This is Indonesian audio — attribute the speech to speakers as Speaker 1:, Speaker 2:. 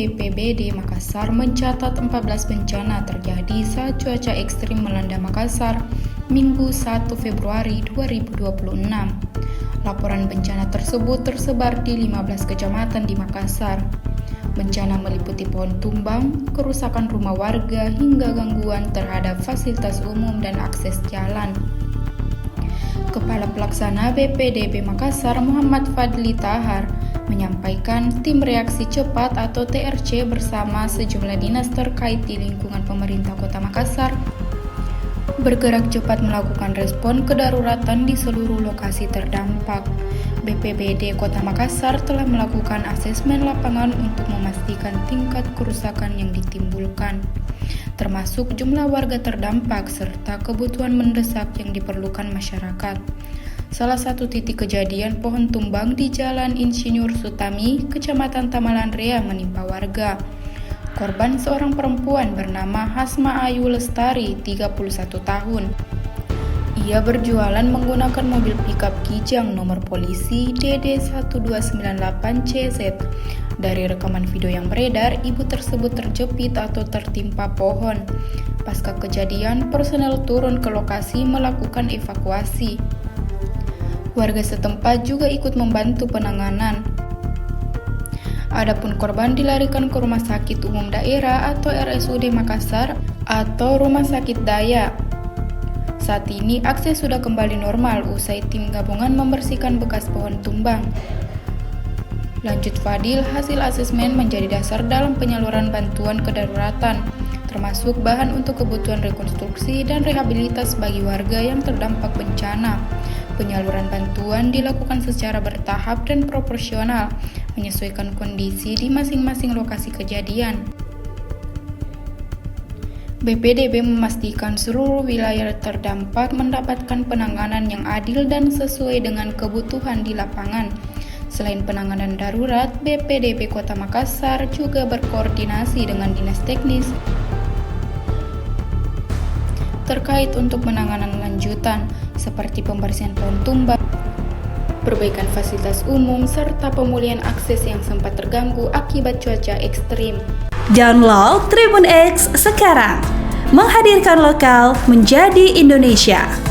Speaker 1: BPBD Makassar mencatat 14 bencana terjadi saat cuaca ekstrim melanda Makassar Minggu 1 Februari 2026. Laporan bencana tersebut tersebar di 15 kecamatan di Makassar. Bencana meliputi pohon tumbang, kerusakan rumah warga, hingga gangguan terhadap fasilitas umum dan akses jalan. Kepala Pelaksana BPDB Makassar Muhammad Fadli Tahar menyampaikan tim reaksi cepat atau TRC bersama sejumlah dinas terkait di lingkungan pemerintah Kota Makassar bergerak cepat melakukan respon kedaruratan di seluruh lokasi terdampak. BPBD Kota Makassar telah melakukan asesmen lapangan untuk memastikan tingkat kerusakan yang ditimbulkan, termasuk jumlah warga terdampak serta kebutuhan mendesak yang diperlukan masyarakat. Salah satu titik kejadian pohon tumbang di Jalan Insinyur Sutami, Kecamatan Tamalan Rea menimpa warga. Korban seorang perempuan bernama Hasma Ayu Lestari, 31 tahun. Ia berjualan menggunakan mobil pickup Kijang nomor polisi DD1298CZ. Dari rekaman video yang beredar, ibu tersebut terjepit atau tertimpa pohon. Pasca kejadian, personel turun ke lokasi melakukan evakuasi. Warga setempat juga ikut membantu penanganan. Adapun korban dilarikan ke Rumah Sakit Umum Daerah atau RSUD Makassar atau Rumah Sakit Daya. Saat ini akses sudah kembali normal usai tim gabungan membersihkan bekas pohon tumbang. Lanjut Fadil, hasil asesmen menjadi dasar dalam penyaluran bantuan kedaruratan, termasuk bahan untuk kebutuhan rekonstruksi dan rehabilitas bagi warga yang terdampak bencana. Penyaluran bantuan dilakukan secara bertahap dan proporsional, menyesuaikan kondisi di masing-masing lokasi kejadian. BPDB memastikan seluruh wilayah terdampak mendapatkan penanganan yang adil dan sesuai dengan kebutuhan di lapangan. Selain penanganan darurat, BPDB Kota Makassar juga berkoordinasi dengan dinas teknis terkait untuk penanganan lanjutan, seperti pembersihan pohon tumbang, perbaikan fasilitas umum, serta pemulihan akses yang sempat terganggu akibat cuaca ekstrim.
Speaker 2: Download Tribun X sekarang, menghadirkan lokal menjadi Indonesia.